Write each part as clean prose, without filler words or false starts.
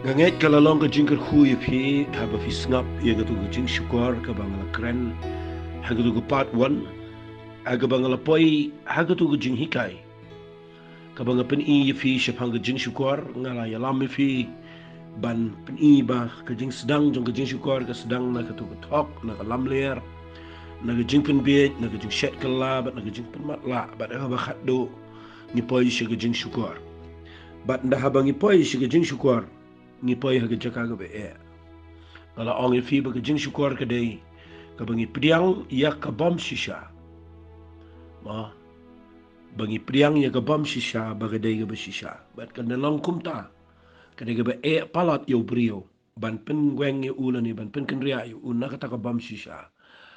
Nganget kalalong ka jingkar huy phi haba fi snap ya gatu ka Jingshukor ka bangala kren hagatu ka part 1 aga bangala poi hagatu ka jinghikai ka banga pen I fi shapang ka Jingshukor ngala ya lam fi ban pen I ba ka jing sedang jong ka Jingshukor ka sedang na ka tu ka thok na ka lam ler na ka jing pen be na ka jing shet ka la ba na ka jing pen mat la ba da ba khat do ni poi shi ka Jingshukor bat nda haba ngi poi shi ka Jingshukor ni poi ha ka jaka ka be Kalau orang yang fiber ke Jingshukor ke day, ke bangi priang ya ke bom shisha, bangi priang ya ke bom shisha, bagi day ke bershisha. Bat kena langkum ta, kena ke be palat yo brio, ban pen gweng yo ulan ni, ban pen kenria yo una kata ke bom shisha.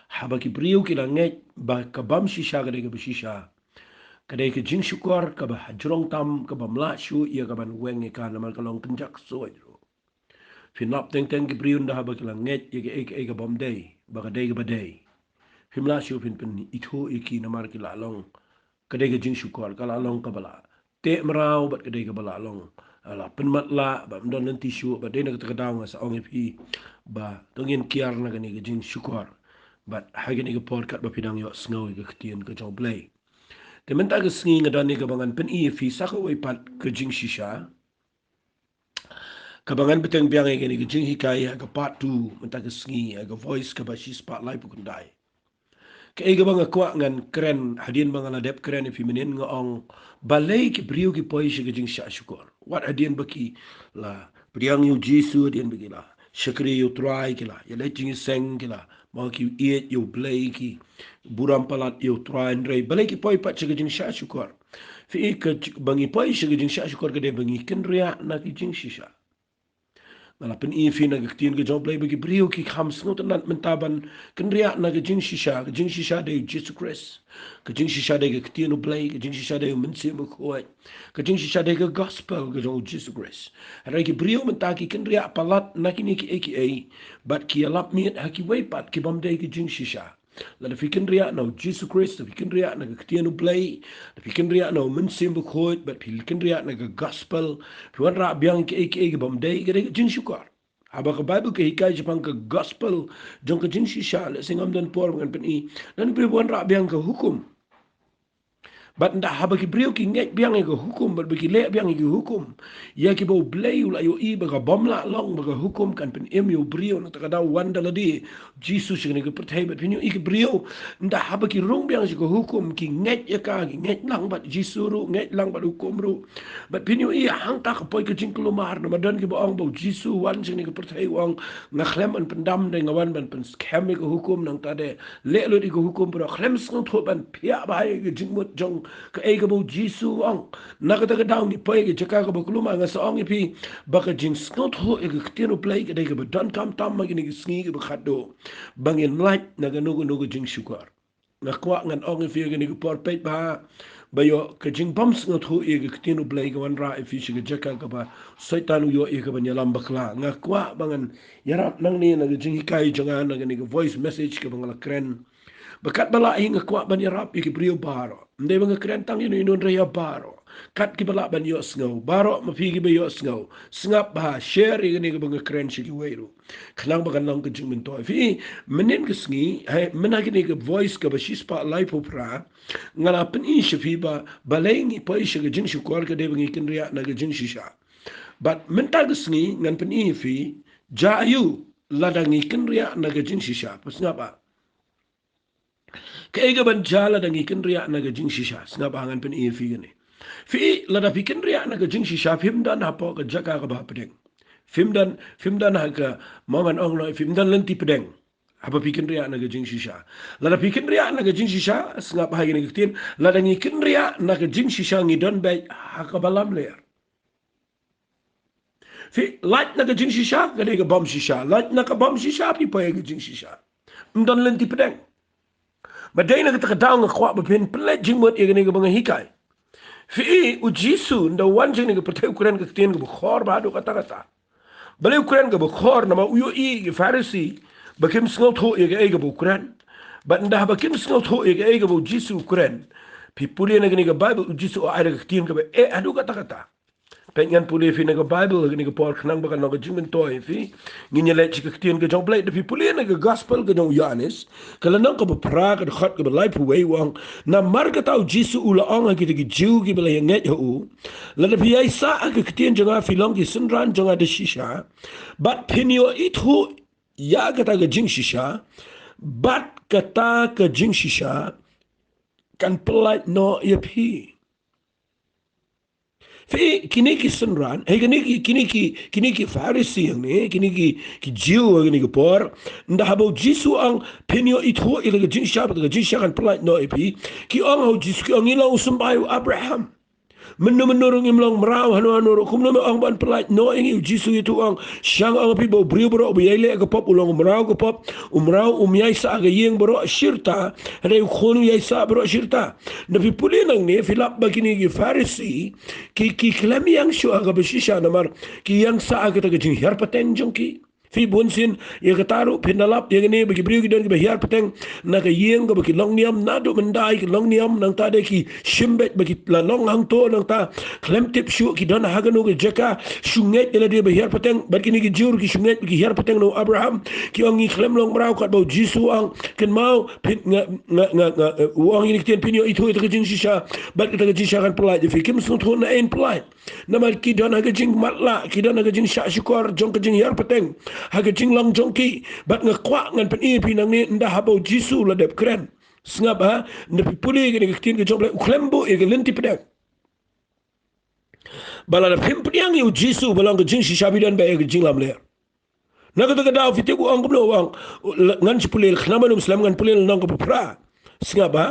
Haba ki brio kila nget ba ke bom shisha ke day ke bershisha. Kedai ke Jingshukor ke bah jurong tam ke bom lakshu ya ke ban gweng ikan nama kalong kenjak soy. Finap teng ki briun dah bagi langet ye ke bom day baga day ke badai himla shu fin pen itu iki namar ki lalong kedai ke Jingshukor ka lalong ka bala te merau bat kedai ke bala long ala penmat la ba mdon nanti shu ba de nak tekadau ngasa ong pi ba tongin kiar na ke Jingshukor bat hagini ke podcast ba pidang yo snow ke ketien ke jong play te menta ke sngi ngadan ni ke bangan pen I fi sakawai pat ke Jingshisha Kabangan beteng biang yang ini kejing hikai aga part 2 mentang kesengi aga voice ke basi spotlight pun dai. Ke ega bang kuat ngan keren hadian bang aladep keren feminin ngong balai ke brio ke poi ke jing syukur. Wat hadian baki la priang yu Jesu hadian baki la. Syakri yu try ki la. Ya lejing seng ki la. Mau ki eat yu blay ki buram palat yu try ndrei balai ke poi pat ke jing syukur. Fi ke bangi poi ke jing syukur ke de bangi ken ria na ki jing shisha. Nala pen I fi na gaktiin ke job lay bagi brio ki kham snot nan mentaban kenria na ke Jingshukor de Jesus Christ ke Jingshukor de gaktiin u play ke Jingshukor de mensi mo khoi ke Jingshukor de ke gospel ke Jesus Christ ara ki brio mentaki kenria palat na kini ki aka but ki alap miet haki way pat ki bam de ke Jingshukor la fikin ria no Jesus Christ fikin ria na gaktiin u play fikin ria no mensi mo khoi but fikin ria na ke gospel Puan ra biang ke aka bam de ke Jingshukor Aba ke Bible ke hikai Jepang ke gospel jong ke Jingshukor le singam dan por ngan pen I dan puan ra biang ke hukum Bat nda haba ki brio ki ngek biang ke hukum bat bagi le biang ke hukum ya ki bau blay ula yo I baga bomla long baga hukum kan pen yo brio na takada wanda ladi Jesus ni ke pertai bat pinyo I ke brio nda haba ki rong biang ke hukum ki ngek ya ka ki ngek lang bat Jesus ru ngek lang bat hukum ru bat pinyo I hang ta ke poi ke jingkelumar na madan ki baong bau Jesus wan sing ni ke pertai wang ngaklem an pendam de ngawan ban pen scam ke hukum nang tade le lo di ke hukum pro klem song tho ban pia ba ke jingmut jong ke ega bo Jisu ong nakata ka daw ni pay ke jaka ka bakluma nga sa ong ipi baka jing snot ho ega ktino play ke dai ka ba don kam tam magini sngi ke bakado bangin light na ganugo nugo Jingshukor nga kwa ngan ong ipi ke ni ko por pet ba bayo ke jing bams snot ho ega ktino play ke wan ra ipi ke jaka ka ba saitan yo ega ba nyalam bakla nga kwa bangan yarap nang ni na jing hikai jangan na ni voice message ke bangala kren Bakat bala hinga kwa ban yarap ki brio baro. Ndai banga krentang yun yun raya baro. Kat ki bala ban yo sngaw. Baro mapigi ba yo sngaw. Sngap ba share ni ka banga kren shi ki weiru. Khnang bagan lang ka jing mintoy. Fi menin ka sngi hay menagi ni ka voice ka ba shispa life opera. Ngala pen I shi fi ba balay ngi pa I shi ka Jingshukor ka de bangi kinriya na ka Jingshisha. But mentag sngi ngan pen I fi jayu ladangi kinriya na ka Jingshisha. Pas ngapa? Kaiga ban jala dangi kenria naga Jingshukor ngabangan pen I fi gani fi lada fi kenria naga Jingshukor fimdan hapo ka jaka ka ba pedeng fimdan ha ka maman ong no fimdan lenti pedeng apa fi kenria naga Jingshukor lada fi kenria naga Jingshukor ngap ha gani kitin lada ngi kenria naga Jingshukor ngi don bay ha ka balam ler fi light naga Jingshukor gade ka bom shisha light naga bom shisha pi pa ga Jingshukor mdan lenti pedeng Badai na kita kataw nga kwa bapin pelet jingmot iya gani ka mga hikay. Fi u Jisu nda wan jing ni ka patay ukuran ka katiyan ka bukhor bado kata-kata. Balay ukuran ka bukhor na mauyo I ka Pharisee bakim sngot ho iya ka ay ka bukuran. But nda bakim sngot ho iya ka ay ka bu Jisu ukuran. Pipuli na gani ka Bible u Jisu o ay ka katiyan ka ba ado kata-kata. pengan pulih fi naga Bible ni ke por kenang bakan naga jimen toy fi nginyele chika ketien ke jong play de fi pulih naga gospel ke jong Yohanes kala nang ke bepra ke khat ke belai puwe wang na marga tau Jesu ula ong ki de jiu ki belai nget hu la de fi ai sa ke ketien jong fi long ki sunran jong de shisha bat pinio itu ya kata ke jing shisha bat kata ke jing shisha kan pelai no ye pi Fi kini ki sunran, kini ki Farisi yang ni, kini ki Jew yang ni ke por, ndah habau Jisu ang penyo itu ilaga jinsya kan pelai no ipi, ki ang hau Jisu ki ang ilang usumbayu Abraham. Menurung imlang merau hanu kum nama ang ban pelai no ingi Jisu itu ang syang ang pi bau brio bro biaile ke pop ulang merau ke pop umrau yai sa aga yeng bro syirta ada khonu yai sa bro syirta nabi pulinang ni filap bagini ki Farisi ki klem yang syu aga besisha namar ki yang sa aga ta jing her pateng jongki fi bunsin ye kataru pinalap ye ni bagi brio gidan ki bahar pateng na ka yeng ga bagi long niam na do mendai ki long niam nang ta de ki shimbet bagi la long hang to nang ta klem tip syu ki don haganu ki jeka shunget ila de bahar pateng bagi ni ki jur ki shunget ki her pateng no Abraham ki ang klem long brau kat bau Jisu ang ken mau pin nga uang ini kiten pinyo itu ka jing shisha bag ka jing kan pelai de fi kim sun thon na en pelai namar ki don ha jing matla ki don ha jing Jingshukor jong ka jing her pateng haga jinglang jongki bat ngakwa ngan pen ipi nang ni nda habau Jisu la dep keren sngap ha nepi puli ke ngitin ke jomble uklembo e ke lenti pedang bala na pempiang yu Jisu balang ke jing shishabidan ba e ke jinglam ler naga daga daw fite ku ang kublo wang ngan si puli khnama num islam ngan puli nang ke pra sngap ha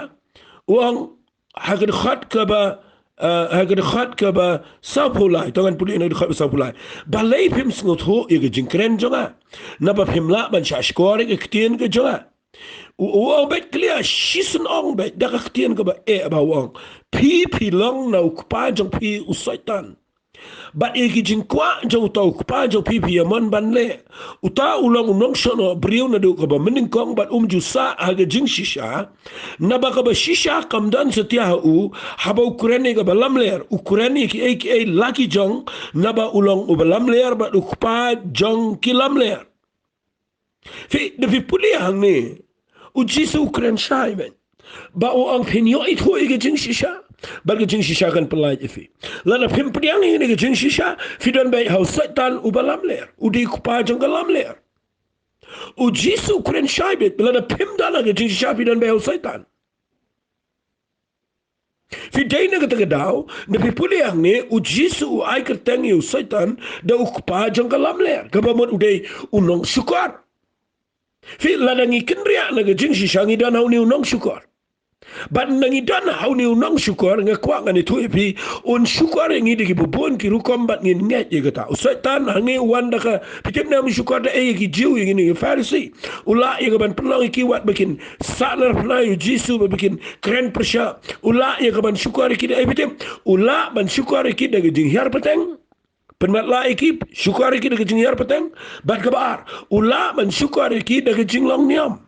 wang haga khat ka ba haga khat ka ba sapulai tangan puli na khat sapulai balai pim sngot ho ye jingkren jonga na ba pim la ban shashkor ke ktien ke jonga u bet clear shisen ong bet da ktien ka ba e ba wang pi long na ukpa jong pi usaitan bat e ki jingkwa jong tau ukpa jong pi amon ban le uta ulang unong shono briu na do ka ba mening kong bat jusa haga jing shisha na ba ka ba shisha kamdan setia u habau kurene ka ba lamler ukurene ki e laki jong na ba ulang u ba lamler bat ukpa jong ki lamler fi de fi puli hang ni u Jisu ukren shai ben ba o ang pinyo itu e jing shisha bagi jing shisha kan pelai ifi lana pimpriang ini ke jing shisha fidan bai hau setan u balam ler u di kupa jong galam ler u Jisu kren shai bet lana pimdana ke jing shisha fidan bai hau setan Fidei na kata daw na pipuliang ni u Jisu u ay kerteng yu setan da u kupa jong galam ler kabamon uday unong syukor fi lana ngikin ria na ke jing shisha ngidan hau ni unong syukor But nangidan hau ni unang syukor ngakwa ngan itu ipi un syukor yang ini ki bubun ki rukom bat ngin nget ye kata usaitan hangi wanda ka pitim na syukor da e ki jiu yang ini Farisi ula ye ban pelang ki wat bikin sanar pernah yu Jisu bikin keren persya ula ye ban syukor ki da e pitim ula ban syukor ki da jing har peteng penmat la ekip syukor ki da jing har peteng bat kabar ula ban syukor ki da jing long niam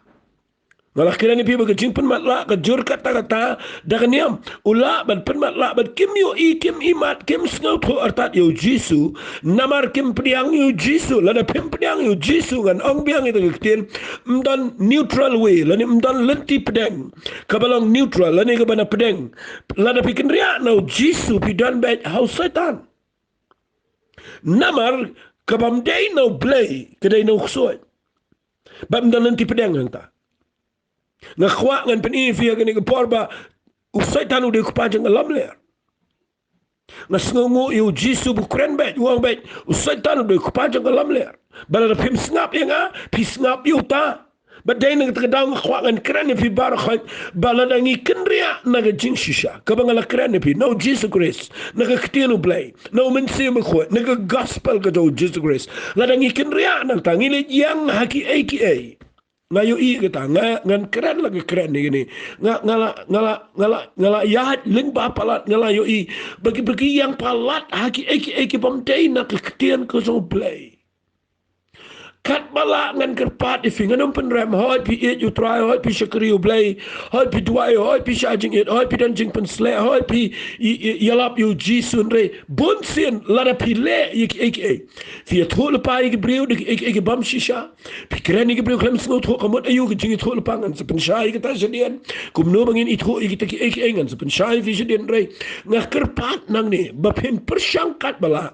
Ngalah kira ni pi bagi jing pen matla ke jur kata-kata dah niam ula ban pen matla ban kim yo i kim imat kim sngau tho artat yo Jisu namar kim priang yo Jisu lada pem priang yo Jisu kan ong biang itu ketin mdan neutral way lani mdan lenti pedang kabalong neutral lani ke bana pedang lada pikin ria no Jisu pidan bet house setan namar kabam day no play kedai no khsoit bam mdan lenti pedang hang ngakwa ngan penifia kini ke porba usaitan udah kupajang alam ler ngasngongo yu Jisu bukren bet uang bet usaitan udah kupajang alam ler balada pim snap yang pi snap yu ta badai nang terdaw ngakwa ngan keren fi barakhat balada ngi kenria naga jing shisha kabangala keren fi no Jesus Christ naga ketinu play no mensi mkhwa naga gospel ka do Jesus Christ lada ngi kenria nang tangile yang haki aka ngayo i kita ngan keren lagi keren ni gini ngala yahat ling ba palat ngalayo i bagi yang palat haki eki pamdei nak ketian ko so play kat bala ngan kerpat ifi nganum penrem hoi pi it you try hoi pi shakri you play hoi pi duai hoi pi shajing it hoi pi dan jing pen sle hoi pi yalap you jisun re bon sin lada pi le ik fi thol pa ik briu ik bam shisha pi kren ik briu klem snot ho kamot ayu ki jing thol pa ngan se pen shai ka ta shadien kum no bangin it ho ik ik ngan se pen shai fi shadien re ngah kerpat nang ni ba pen persangkat bala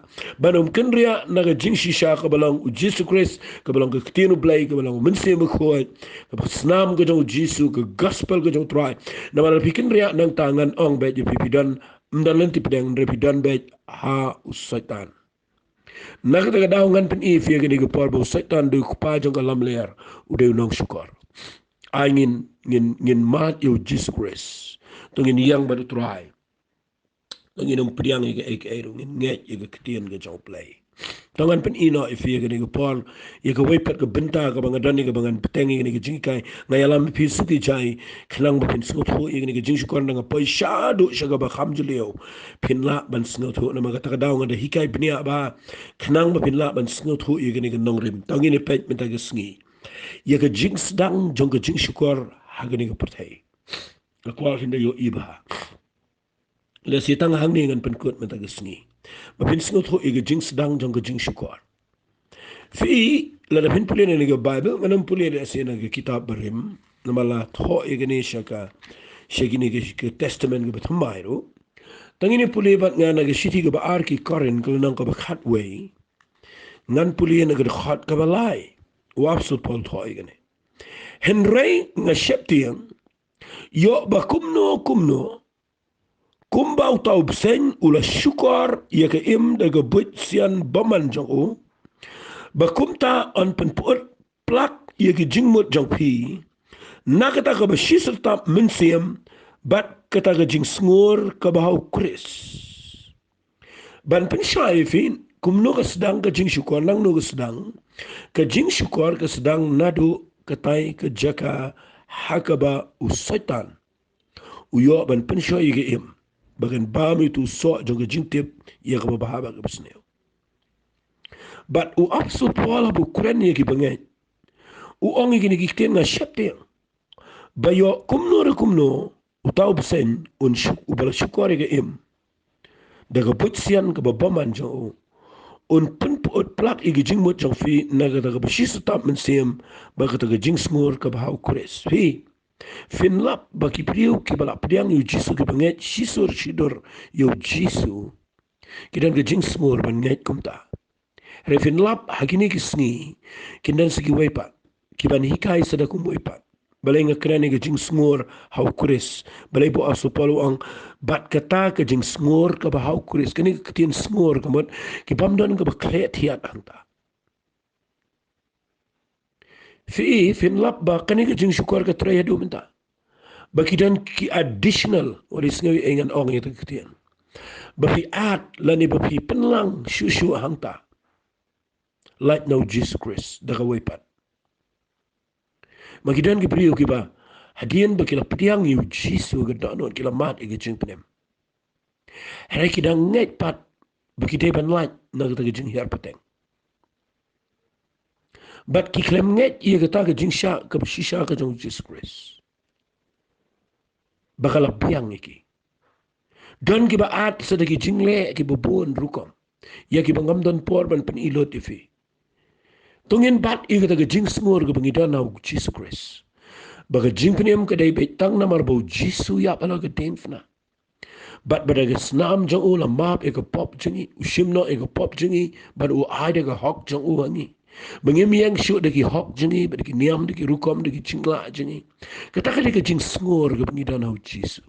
banum kenria naga jing shisha ka balang u Jesus Christ ka balang ka ktinu blay ka balang mense mo khoy ka snam ka jong Jesus ka gospel ka jong try na mala pikin ria nang tangan ong be je pipidan mdalan ti pedang repidan be ha usaitan naga daga daungan pen if ya gani ka por bo saitan de ku pa jong ka lam ler u de nong syukur angin ngin mat yo Jesus Christ tungin yang badu try tungin priang ik ngin nget ik ktien ka jong play tangan pen ino if ye gani gopol ye go wepet go benta go banga dani go banga petengi gani jingkai ngayalam pi suki jai khlang ba pin sut ho ye gani jingshukor nga poi shadu shaga ba khamjulio pin la ban snut ho na maga ta daw nga de hikai bnia ba khnang ba pin la ban snut ho ye gani nong rim tangi ni pet menta ga sngi ye ga jings dang jong ga jingshukor ha gani go perthai ga kwal hinda yo iba le sitang hang ni ngan pen kut menta ga sngi mapin snut ho ige jing sedang jong jing syukur fi la da pin pulin ni bible manam pulin asina ke kitab berim namala tho ige ni shaka shagini ke testament ke bathmairu tangini puli bat ngana ke city ke ba arki korin ke nang ke khat way ngan pulin ke khat ke balai wapsul pol tho ige ni henry nga sheptiang yo ba kumno kumbau tau bsen ula syukor ya ke im daga but sian baman jong o bakumta on penput plak ya ke jingmut jong pi nakata ka bashisal tap mensiam bat kata ka jing sngur ka bahau kris ban pensyai fin kumno ka sedang ka jing syukor nang no ka sedang ka jing syukor ka sedang nadu katai ka jaka hakaba usaitan uyo ban pensyai ke im bagan bami tu so jonga jingtip ya ka bahaba ka besneo but u absu pola bu kren ya ki bangai u ongi gini gikten nga shepte bayo kumno u tau besen un shuk u bala shukore ga im daga butsian ka babaman jo un punput plak igi jingmut jong fi naga daga bashis tap men sem baga daga jing sngur ka bahau kures fi finlap baki priu ki balak priang yu jisu ki banget shisur shidur yu jisu kidan ke jing smur ban nget kumta re finlap hakini ki sngi kindan sigi waipa ki ban hikai sada kum waipa balai nga krane ke jing smur hau kuris balai bo asu palu ang bat kata ke jing smur ka ba hau kuris kini ketin smur kamot ki bamdan ka ba klet hiat anta fi finlap ba kani ke jing syukor ka traya du minta bakidan ki additional waris ngawi engan ong itu ketian bapi at lani bapi penlang syushu hangta like no Jesus Christ daga waipat magidan ki priyo ki ba hadian bakila pediang yu jisu ga danon kila mat ige jing penem hari kidang nget pat bakide ban like na ga jing hiar pateng bat ki klem nget ye ga ta ga jing sha ka shisha ka jong Jesus Christ bakala piang iki don ki ba at sa dagi jingle ki bubun rukom ya ki bangam don por ban pen ilot ifi tungin bat i ga jing smur ga bangidan na Jesus Christ baga jing penem ka dai betang na marbo jisu ya pala ga denfna bat badaga snam jang u la map e ka pop jingi ushimno e ka pop jingi bat u aida ga hok jang u wangi bangim yang shu dagi hok jingi badagi niam dagi rukom dagi jingla jingi kata ka dagi jing smur ga bangidan na jisu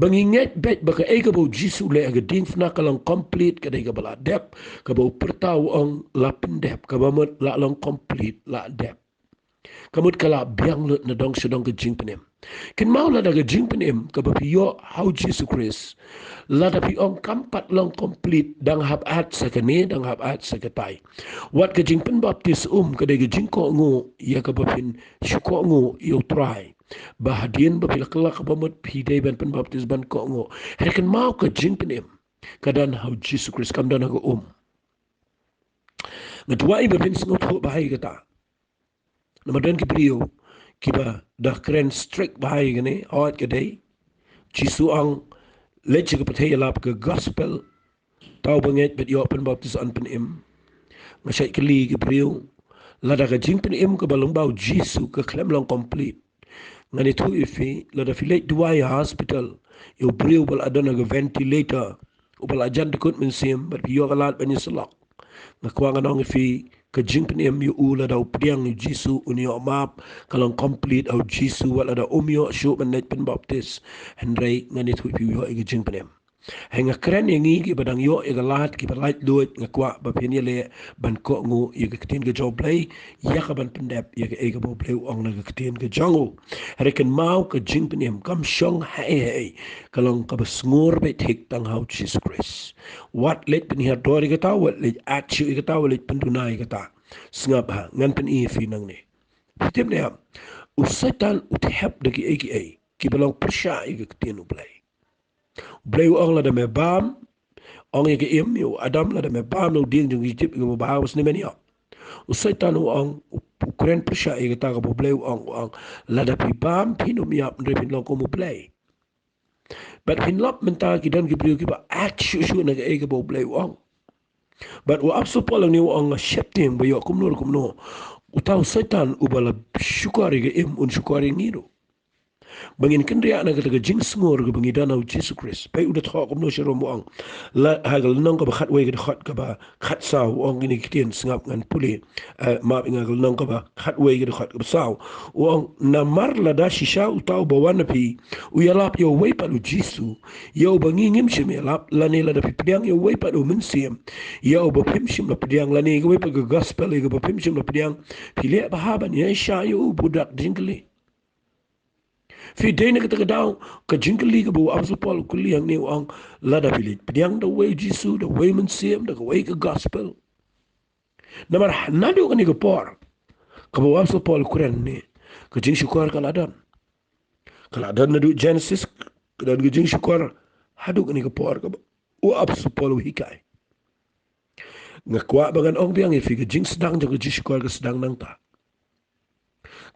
banginget bet baka ega bau jisu le aga ding fna kalang complete kada ega bala dep ka bau pertau ang la pendep ka bamut la lang complete la dep kamut kala biang lut na dong sedong ke jing penem ken mau la daga jing penem ka bapi yo how Jesus Christ la da pi ong kampat lang complete dang hab at sakane dang hab at sakatai wat ke jing pen baptis kada ega jing ko ngo ya ka bapin syuko ngo yo try bahadian bapila kelak bamut pidai ban pen baptis ban ko ngo herkan mau ke jing penem kadan how Jesus Christ kam dan go Ngatuai ba pin singot ho bahai kata. Namadan ki brio kiba dah keren strict bahai gane awat kadai. Jisu ang leche ke patay lap ke gospel tau banget bet yo pen baptis an pen im. Ngasai keli ki brio lada ka jing pen im ke balong bau Jisu ke klem long complete. Ngani tu ifi lada filate duai hospital yo brio bal adona ke ventilator ubal ajan dekut mensim bet yo kalat banyiselak. Nakuangan ang ifi ka jing pen im yu ula da upriang yu Jisu unyo map kalong complete au Jisu wala da umyo syuk menet pen baptis henry ngani tu ifi yo ke jing pen im. Henga keren yang ngi badang yo ya galat ki balait duit ngakwa ba pini le ban ko ngu ya ketin ke job play ya ka ban pendep ya ke ega bo play ong na ketin ke jango reken mau ke jing penim kam shong hai kalong ka basngur be tik tang how Jesus Christ what let pen her dori ke ta what let achu ke ta let pendunai ke ta sngap ha ngan pen i fi nang ni fitim ne usatan uthep de ki aka ki balong persha ya ketin play Bleu ong la de me bam, ong ye ke im yo Adam la de me bam no ding jung Egypt yo ba was ne meni yo. U setan ong ukren persya ye ta ko bleu ong la de pi bam pinu mi ap ndre pin lo ko mo play. But pin lop menta ki dan ki bleu ki ba act shu na ke e ke bleu ong. But wa apso polo ni ong shepting ba yo kum no. Utau setan ubala syukari ke im un syukari ngiru. Bangin kendria na kata jing smor ke bangi danau Jesus Christ. Pai udah thok no shiro mo ang la hagal nong ka ba khat we ke khat ka ba khat saw ong ini kitien sngap ngan puli ma ingal nong ka ba khat we ke khat ka saw ong na mar la da shisha utau bawana pi u yalap yo we palu Jisu yo bangi ngim shime lap la ne la da pi pediang yo we palu mensiam yo ba pim shim la pediang la ne ke we pa gospel ke ba pim shim la pediang pile ba haban ya sha yo budak jingli Fi dene kita kedau ke jingkeli ke bawa apsu Paul kuli yang ni orang lada pilih pediang the way Jisu the way mensiam the way ke gospel namar nadu kan ke por ke bawa apsu Paul kuren ni ke Jingshukor kaladan nadu Genesis dan ke Jingshukor hadu kan ke por ke apsu Paul hikai ngakwa bangan ong biang fi ke jing sedang ke Jingshukor ke sedang nang ta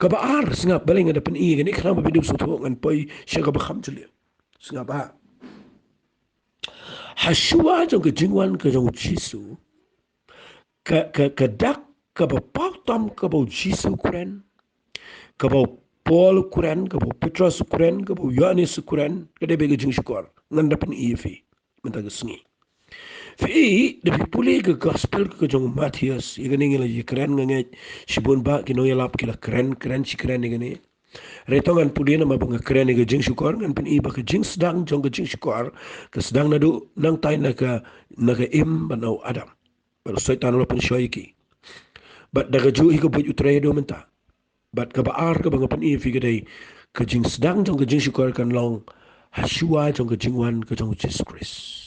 kabaar singap baling ada pen i ni kenapa bidu sutu ngan poi syaga bakham jeli singap ba hasua jong ke jingwan ke jong Jisu ke dak ke bapau tam ke bau Jisu kuren ke bau Paul kuren ke bau Petrus kuren ke bau Yohanes kuren ke de bege Jingshukor ngan da pen i fi menta ke sengi fi de puli ke gospel ke jong Matius igani ngela keren nganget sibun ba kino yalap kila keren si keren igani retongan puli na mabanga keren ke Jingshukor ngan pen iba ke jing sedang jong ke Jingshukor ke sedang nadu nang tay na ke im banau Adam baru setan lo pen syoiki bat daga ju iko boj utre do menta bat ke baar ke banga pen i fi ke jing sedang jong ke Jingshukor kan long hasua jong ke jingwan ke jong Jesus Christ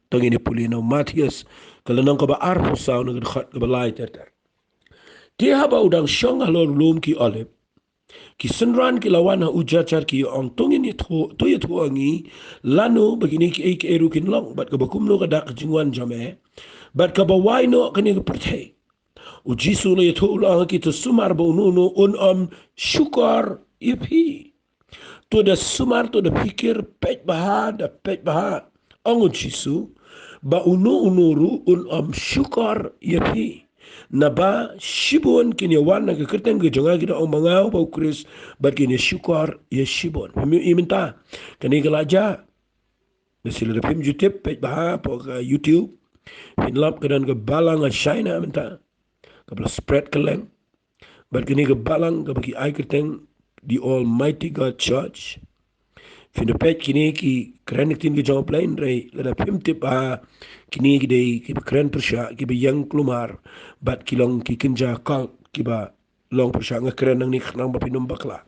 tang ini puli na Matius kalau nang kaba arho saw na khat kaba lai ter dia haba udang syong halor lum ki olip ki senran ki lawan ha ujacar ki ong tong ini to ya to angi lanu begini ki ek eru kin long bat kaba kumno kada jingwan jame bat kaba wai no kani ka pertai ujisu no ya to ulang ki to sumar bo no un syukar ipi to da sumar to da pikir pet baha ong Jisu ba unuru syukar yapi na ba shibon kini wana ke kerteng ke jonga kita ong mangau ba Chris ba kini syukar ya shibon minta kani gelaja na sila da pim YouTube page ba po ka YouTube pinlap kedan ke balang a China minta kapla spread keleng ba kini ke balang ke bagi ai kerteng the Almighty God Church Fino pet kini ki keren tin ki jong plain rei lada pim tip kini ki dei ki keren persya ki be yang klumar bat kilong ki kinja kal ki ba long persya nga keren nang ni nang ba pinum bakla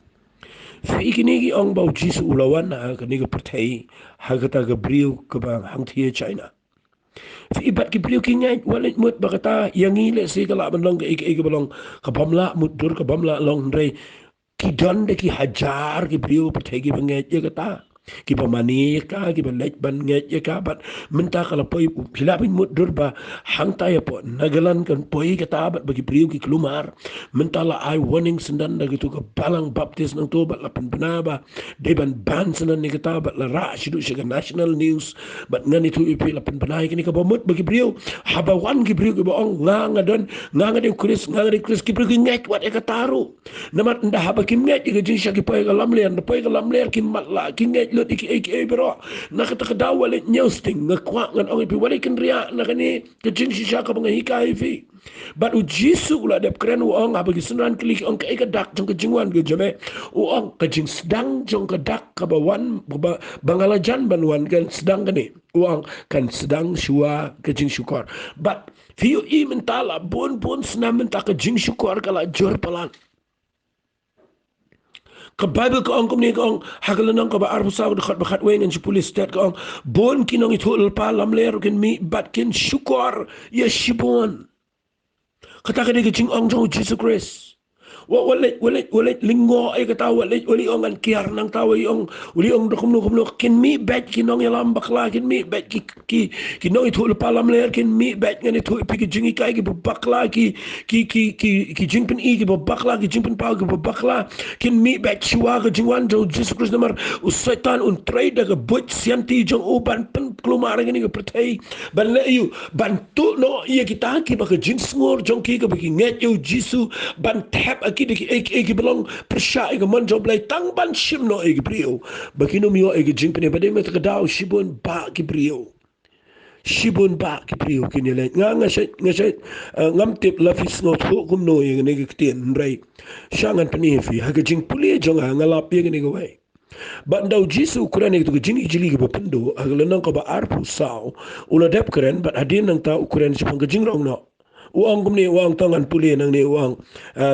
fi kini ki ong bau Jisu ulawan na ka ni ka pertai ha kata ka brio ka ba hang thie China fi bat ki brio ki ngai walit mut ba kata yang ile si kala ban long ka ik balong ka bamla mut dur ka bamla long rei ki don de ki hajar ki brio pertai ki benget je kata Kiba mani ka kiba lek ban nget ya ka bat menta kala poi hilapin mut durba hangta ya po nagalan kan poi kata bat bagi priu ki kelumar menta la ai warning sendan da gitu ke balang baptis nang to bat lapan benaba de ban sendan ni kata bat la ra shidu shiga national news bat ngani tu ipi lapan benai kini ka bomut bagi priu habawan ki priu ki boong nganga don nganga de kris ki priu ki nget wat e kataru namat nda haba ki nget ki jin shaki poi ka lamler poi ka lamler ki matla ki nget lot iki iki bro nakata kadawale nyosting ngakwa ngan ong ipi wale kan ria nakani kejing shisha ka mga hikai fi but u jisu ula dep keren u ong abagi senran klik ong ka eka dak jong kejingwan ke jame u ong kejing sedang jong ka dak ka bawan bangalajan banwan kan sedang kani u ong kan sedang shua kejing syukur but fiu i mentala bon senam menta kejing syukur kala jor palan ke Bible ka ong kumni ka ong hagalanang ka ba arbo sa dekat bakat wen en pulis stat ka ong bon kinong itu pa lam ler ken mi bat ken syukur ya shibon kata ka de jing ong jong Jesus Christ wale lingo ay kata wale ong an kiar nang tawa ong wali ong dokum ken mi bet kinong yalam bakla ken mi bet ki kinong itu palam ler ken mi bet ngani itu pi jingi kai ki bakla ki jingpen i ki bakla ki jingpen pa ki bakla ken mi bet shua ka jingwan jo Jesus Christ namar usaitan un trade ka bot sianti jong uban pen klumar ngani ka pertai ban le yu ban tu no iya kita ki ba ka jing ngor jong ki ka bi nget yu jisu ban tap ki belong persya ega manjo blai tang ban shim no ega brio bakino mio ega jingpene bade met kadao shibun ba ki brio kini le ngasai ngam tip la fis no thu kum no ega ne kitien brai shangan pani fi ha jing puli jonga ngalap ega ne wai but daw jisu ukuran itu jing ijili ke pendo aglanang ka ba arpu sao ula dep keren but adin nang ta ukuran si pang rong no uang kumni uang tangan puli nang ni uang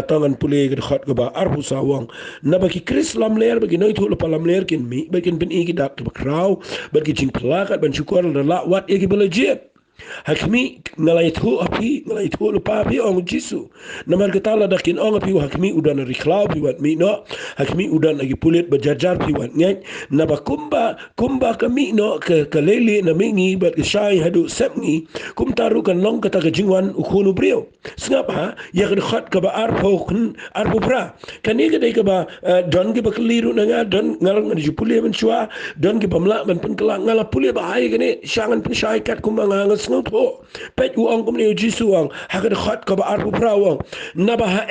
tangan puli ke khat ke ba arbu sa uang na bagi kris lam ler bagi noi thul palam ler kin mi bagi pen igi dak ke kraw bagi jing pelakat ban syukur la wat igi belajit hakmi ngalai thu lupa api ong jisu namar ketala dakin ong api hakmi udan riklau pi wat mi no hakmi udan lagi pulit berjajar pi wat ngai naba kumba kami no ke lele na mingi bat ke shai hadu sepngi kum taru kan long kata ke jingwan ukhunu brio sengap ha ya ke khat ke ba arpo pra kani ke dai ke ba don ke bakliru nanga don ngarang di pulit men shua don ke pamla men pen kelang ngala pulit ba hai kene shangan pen shai kat kumanga ngau tho pet uang kumni jisu ang hakad khat ka ba arpu prawang naba ha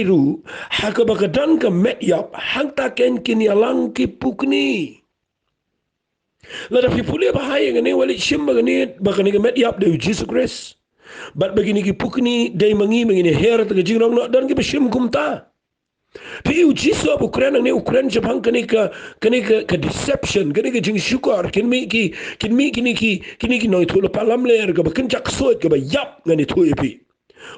ru hakaba ka dan ka met yap hangta ken kin yalang ki pukni la da pipule ba haye ngene wali shimba ngene ba ka ni met yap de Jesus Christ bat begini ki pukni dai mangi ngene her ta jingrong no dan ki bashim kumta Piu jisu abu Ukraine ne Ukraine Japan kani ka deception kani ka Jingshukor kini ki noi thula palam ler ka bakin jak soit ka ba yap ngani thu ipi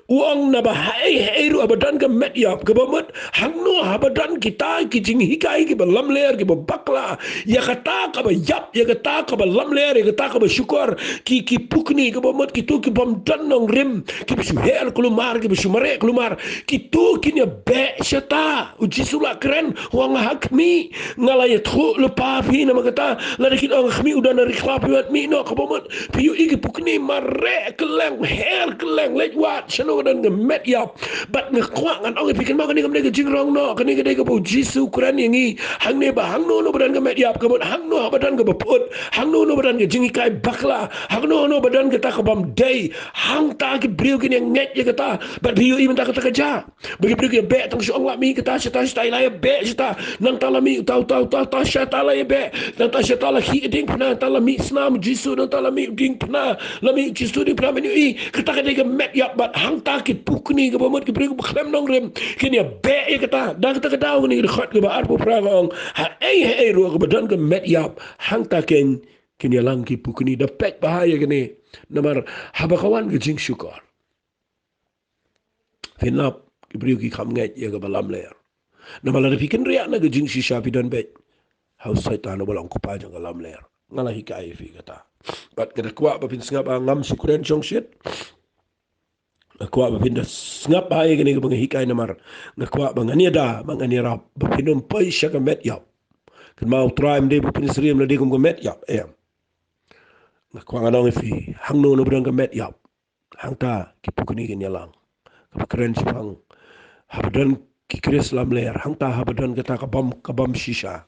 uang na ba hai ru abadan ka met yap ka ba mat hangno abadan kita ki jing hikai ki ba lam ler ki ba bakla ya kata ka ba yap ya kata ka ba lam ler ya kata ka ba syukur ki pukni ka ba mat ki tu ki bam dan nong rim ki bisu her kelumar ki bisu mare kelumar ki tu ki ne be syata uji sula keren uang hakmi ngalaya thu lepa pi na kata la kin ong hakmi udah na rikla pi wat mi no ka ba mat pi ki pukni mare keleng her keleng lewat chano dan met yap bat ngakwa ngan ong pikin ma kani kam ne jingrong no kani ke ko jisu kuran yangi hang ne ba hang no badan ke met yap ka hang no badan ke baput hang no badan ke jingi kai bakla hang no badan ke ta ka bam day hang ta ke brio kin yang nget ya kata bat bio i menta kata kerja bagi brio ke be tang syong la mi kata syata la ya be syata nang talami tau syata la ya be nang ta syata la hi ding pna talami snam jisu nang talami ding pna lami jisu di pna menu i kata ke met yap bat hang takit pukni ke pamat ke beri ke bakhlem nong rem kini be e kata dah kata kata ni khat ke ba arpo prangong ha ru ke badan ke met yap hang taken kini lang ki pukni da pek bahaya kini namar habakawan ke Jingshukor finap ke beri ki kham ngai ya ke balam ler namala da pikin ria na ke Jingshisha pidan bet haus saitan balang ko pa jang lam ler ngala hikai fi kata bat kada kwa ba pin sngap ngam sukuren jong shit Nakwa ba pinda ngap ay gani ko hikai namar nakwa ba ngani da ba ngani rap ba pinum pai siya ka met yap kan mau traim de pin srim la de kum met yap na kwang anong fi hang no no brang met yap hang ta ki pukuni kin yalang ka kren chipang habdan ki kres lam ler hang ta habdan ka bam shisha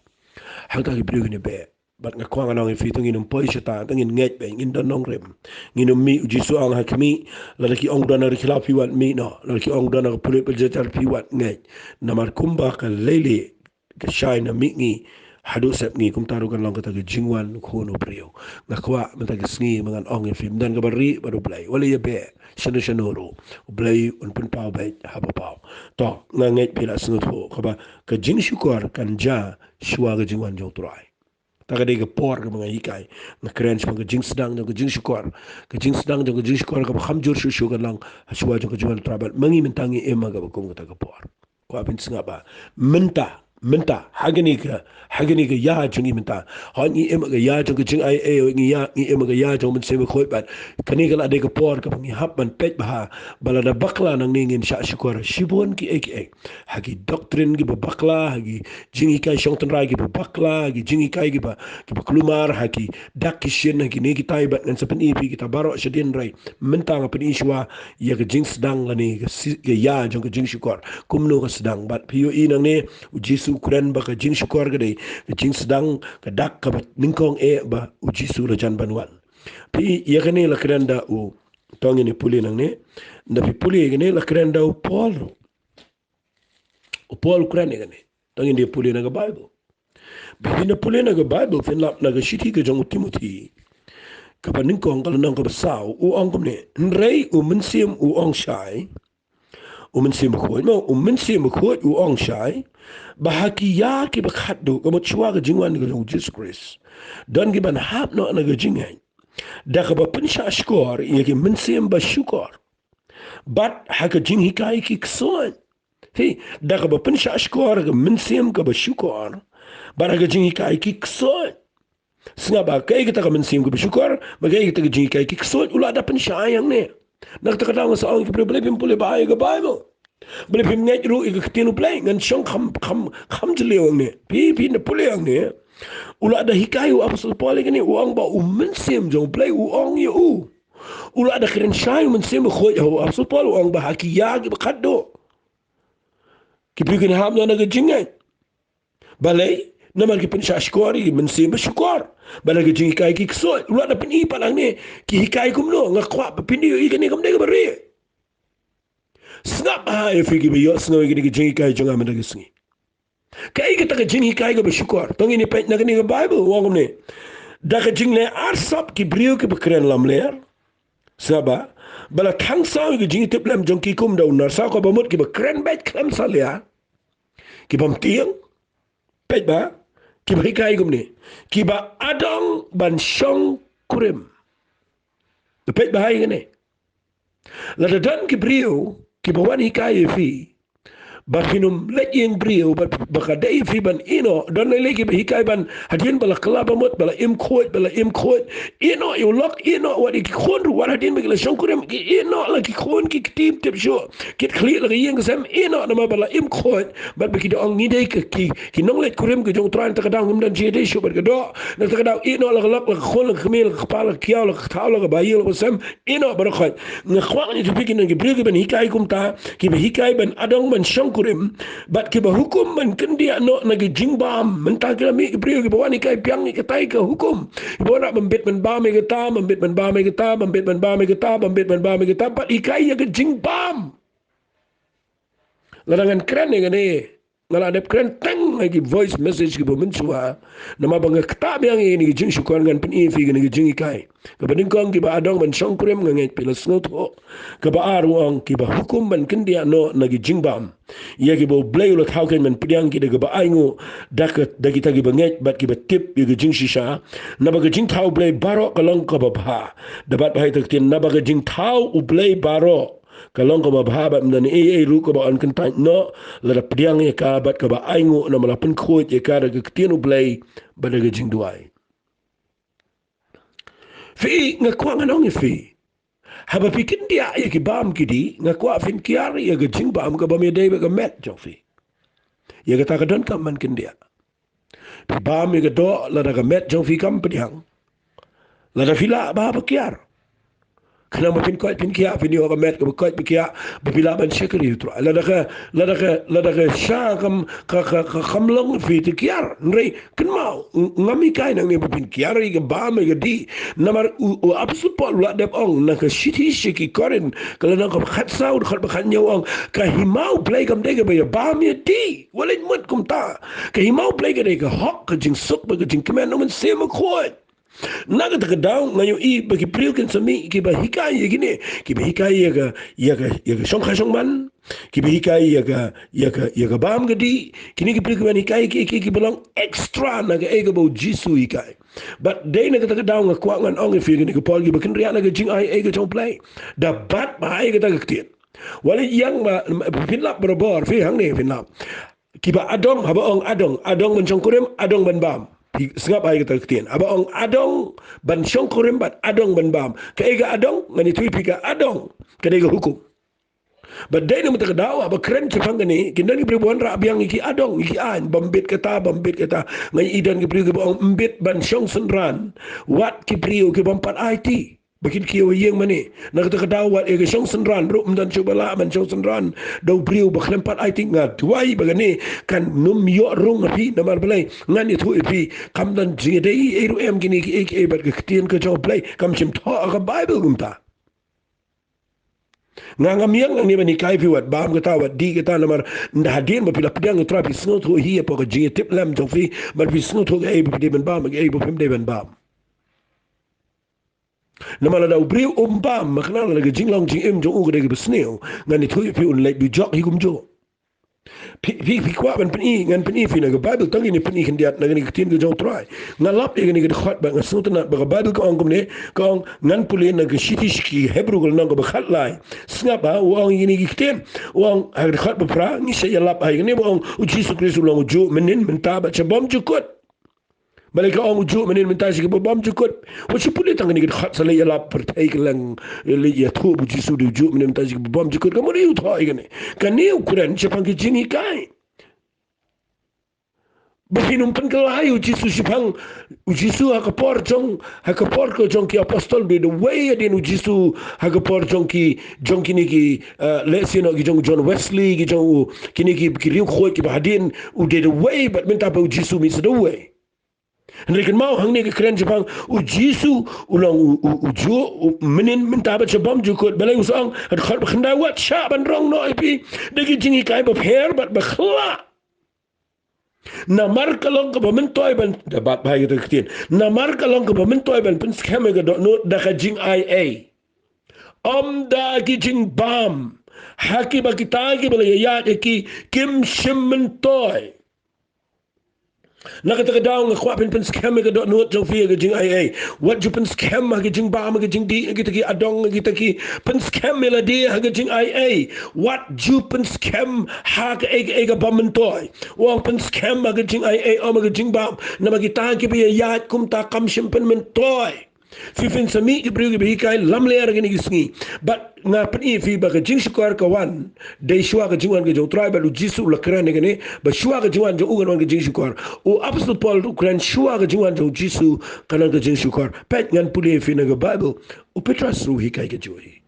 hang ta ki brug ni be bat nga kwang anong fi tungin poi shata tungin nget be ngin don nong rem ngin mi uji su ang hakmi la ki ong don ri khila fi wat mi no la ki ong don ri pulit pel jetal fi wat nget namar kumba ka lele ka shine mi ngi hadu sep ngi kum taru kan long kata ke jingwan khono priyo ngakwa mata ke sngi mangan ong film dan ka bari baru play wala ye be shano shanoro play un pun pau be haba pau to nganget pila snut ho kaba ka jingshukor kan ja shwa ga jingwan jong turai taka de ga por ga mga hikai na kren mga jing sedang ga jing shukor ka jing sedang ga jing shukor ka khamjur shu ga lang shwa jong ga jingwan trabal mangi mentangi ema ga kum ga por ko apin singa ba menta hagani ka ya jungi menta han ni ema ga ya jong ga jing ai ni ema ga ya jong men se khoi bat kani ga de ga por ka ngi hap man pet ba bala da bakla nang ningin sha shukor shibon ki ek hagi doctrine gi bakla hagi jingi kai shongton rai gi bakla hagi jingi kai gi ba klumar hagi dakishin hagi ne gi tai bat nan sapen ipi kita baro shadin rai menta nga pen ishwa ya ga jing sedang la ni ga ya jong ga jing shukor kumno ga sedang bat pio inang ne ujisu kuren ba ka jing shukor ga de jing sedang ka dak ka ningkong ba ujisu la jan banwan pi ya ga ne la krenda u tongi ni puli nang ne na pi puli ga ne la krenda u Paul kuren ga ne tongi ni puli na ga bible bihina puli na ga bible fin lap na ga shiti ga jong timothy ka pa ningkong ka nang ka basaw u ong kum ne nrei u mensim u ong shai u mensim khoi mo u mensim khoi u ong shai bahagia ki bakhat do ka mo chwa ga jingwan ga Jesus Christ dan gi ban hap no na ga jingai da ka ba pinsha shkor ye ki mensim ba shukor bat haka jing hikai ki kson hey da ka ba pinsha shkor ga mensim ka ba shukor bat haka jing hikai ki kson singa ba kai kita ka mensim ka ba shukor ba kai kita ka jing hikai ki kson ula da pinsha yang ne nak ta ka dang sa ang ki problem pule ba ai ga bible beli pim ngai ru ik ketinu play ngan shong kham jleo ne pi na pule ang ne ula da hikai u apostol Paul ni uang ba mensim jong play uang ye ula da kren shai mensim khoi ho apostol Paul uang ba hakiya ki bakado ki pi kin ham na ga jingai balai namar ki pinsha shkori mensim ba shukor bala ga jing hikai ki kso ula da pin ipalang ne ki hikai kum no ngakwa pindi yo ikani kam de ga bari snap ha e figi bi yo sno gi gi jing hikai jonga menda gisngi kai ga ta ga jing hikai ga ba shukor tongi ni pe na ga bible wong ne da ga jing le arsap ki brio ki bakren lam ler saba bala thang sa gi jing tip lam jong ki kum da unar sa ko ba mut ki bakren bet klem sa lia ki bam tiang pe ba ki ba hikai gum ne ki ba adong ban shong kurim the pe ba hai ne la da dan ki brio ki ba wan hikai fi bakinum lejeng brio bakadai fi ban ino don lagi hikai ban hadin bala klaba mot bala im khot ino you lock ino what ki khon ru war hadin bagla shonkurem ki ino la ki khon ki tim tip sho ki khli la yeng sam ino na bala im khot bat baki do ngi dei ki nong let kurem ki jong tran ta kadang ngum dan jede sho bat do na ta kadang ino la lak la khon la khmel khpala kiaw la khaw la bayil wa sam ino bar khot ngkhwa ni tupikin ngi brio ban hikai kum ta ki hikai ban adong ban shong kurim bat ki ba hukum man kendia no nagi jingbam mentah kila mi ki priyo ki bawani kai piang ki tai ka hukum ibo nak membet man ba me kita membet man ba me kita membet man ba me kita membet man ba me kita bat ikai ya ki jingbam larangan keren ni gani ngala dep keren tang lagi voice message ki bo mensua nama bangga kitab yang ini ki Jingshukor ngan pen ifi ki jing ikai kabading kong ki ba adong ban shong kurem ngai pilas ngot ho ka ba arwang ki ba hukum ban kendia no nagi jingbam ia ki bo blay ulat how kan man piang ki de ba aingu dakat dagi tagi banget bat ki ba tip ki jing shisha na ba jing thau blay baro kalong ka ba bha dabat bahai tak tin na ba jing thau u blay baro kalong ka ba bha ba mnan e ru ka ba an kan tan no la piang e ka bat ka ba aingu na mala pen khoi e ka de tin u blay ba de jing duai fi ngakwa nganong fi haba pikin dia ya ki bam kidi ngakwa fin kiari ya ga jing bam ka ba me dei ga met jo fi ya ga ta ka don ka man kin dia Pi ba mi ga do la da ga met jong fi kam pediang. La da fila ba ba kiar. Kena mapin koi pin kia pin yo met ko koi kia bila ban shekeri utro la da sha kam long fi ti kia nrei ken mau ngami kai nang ni pin kia ri ga ba me ga di namar u absolut pol la de ong na ka shiti shiki korin kala na ko khat saud khat ba khan yo ong ka himau play kam de ga ba me di walin mut kum ta ka himau play ga de ga hok ka jing suk ba ga jing kemen no men se ma khoi naga taka daw ngayon ba ki priukin sa mi ki ba hikay gini ki ba hikay yaga song man ki ba hikay yaga bam gadi kini ki priukin hikay ki belong extra naga ega bo jisu hikay but day naga taka daw nga kwa ngan ong ifi gini ki pol ki ba kinriya naga jing ay ega chong play da bat ba ay ega taka ktiyan wala yang ma pinlap berobor fi hang ni pinlap ki ba adong haba ong adong man chong kurim adong ban bam sengap ay kita ketian aba ong adong ban syong kurim bat adong ban bam kaiga adong ngani tui pika adong kadaiga hukum but day na mata daw aba keren chepang gani kindan gi pribuan ra abiang iki adong iki an bambit kata ngani idan gi pribu ong mbit ban syong sunran wat ki priu ki bampat IT Bakin kiyo yang mani nakatagadaw ega syong senran rum dan chubala man syong senran daw priu baklempat I think nga tuai bagani kan num yo rung api namar balay ngan itu api kam dan jinge dei eru em gini ki ek bat ketien ke job play kam sim tho ka bible gumta nga ngamiang ang ni bani kai pi wat bam kata wat di kata namar ndahadien ba pila pedang trapi snot ho hi po ka jinge tip lam tofi mar pi snot ho e bi ben bam e bo pem de ben bam Nama la briu umpam makna la jing long jing em jong u de besneu ngan ni thui pi un lek bi jok hi kum jo pi kwa ban pen ngan pen fi na bible tangi ni pen kan diat na ni tin ge jong try ngalap e ni ge khot ba ngasut na ba bible ko ong kum ne ko ngan puli na ge shiti shiki hebrew ko nang ba khat lai snap ba ong ni ge tin ong ha ge khot ba pra ni se ya lap ai ni ong u jesus christ long jo menin menta ba chabom jukut Balik ka uju menin minta si bom jukut. Wasi puli tang ni khat sala ya lap pertai kelang ya thu bu jisu du ju menin minta si bom jukut kamu riu thoi gane. Kani ukuran sepang ki jini kai. Bahinum pen kelai jisu sepang jisu hakapor jong ko jong ki apostol be the way adin jisu hakapor jong ki ni ki lesino ki jong John Wesley ki jong kini ki riu khoi ki bahadin u the way but minta ba jisu mis the way. Henry mau hang ni keren Jepang u Jisu ulang u menin minta ba chabam jukut balai usang ad khal khanda wat sha ban rong no ipi degi jingi kai ba pher bat ba khla na mar kalong ka bamentoy ban dapat bahaya tu ketin na mar kalong ka bamentoy ban pun scam ga do no da ka jing IA da ki jing bam haki ba kita ki balai ya ki kim shimmentoy Nakatagadaw nga kwa pin scam ga do no jong fi ga jing ai what you pin scam ga jing ba ga jing di ga ki adong ga ki pin scam la di ga jing ai what you pin scam ha ga bamentoy wa pin scam ga jing ai o ga jing ba na magita ki bi ya kum ta kam shim pin mentoy Fifin sami ki priu ki bihikai lam leer gini gisngi but nga pen fi ba ka Jingshukor ka wan dei shua ka jingwan ka jong tribe lu jisu la kran gini ba shua ka jingwan jong ugan wan ka Jingshukor o absolute pol kran shua ka jingwan jong jisu kanan ka Jingshukor pet ngan puli fi na ka bible o petras ru hikai ka johi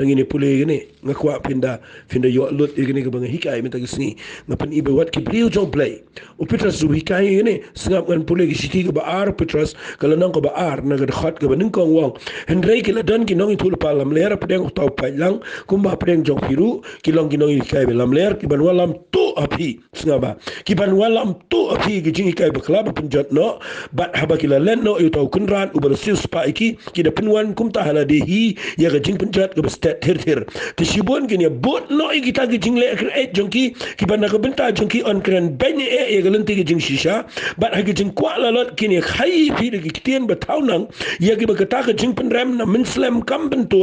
tangini puli gini nga kwa pinda yo lut gini ka bang hikai meta gisngi nga pen iba wat ki priu jong play o petras ru hikai gini singap ngan puli ki shiti ka ba ar petras kala nang ka ba ar na ga khat ka ba ning kong wang hendrei ki la dan ki nong itul pa lam leer pedeng tau pa lang kumba pedeng jong piru ki long ki nong hikai be lam leer ki ban walam tu api singaba ki ban walam tu api ki jing hikai ba klaba penjat no bat haba ki la len no yu tau kunran u bar sil spa iki ki da pinwan kum ta hala de hi ya ga jing penjat ka stat thir ti shibon ki ne bot no i kita ki jing le et jong ki ban na ka benta jong ki on kran ben e ya ga lenti ki jing shisha bat ha ki jing kwa la lot ki ne khai pi de ki tien ba tau nang ya ki ba ka ta ka jing pen ram na min slam kam ben to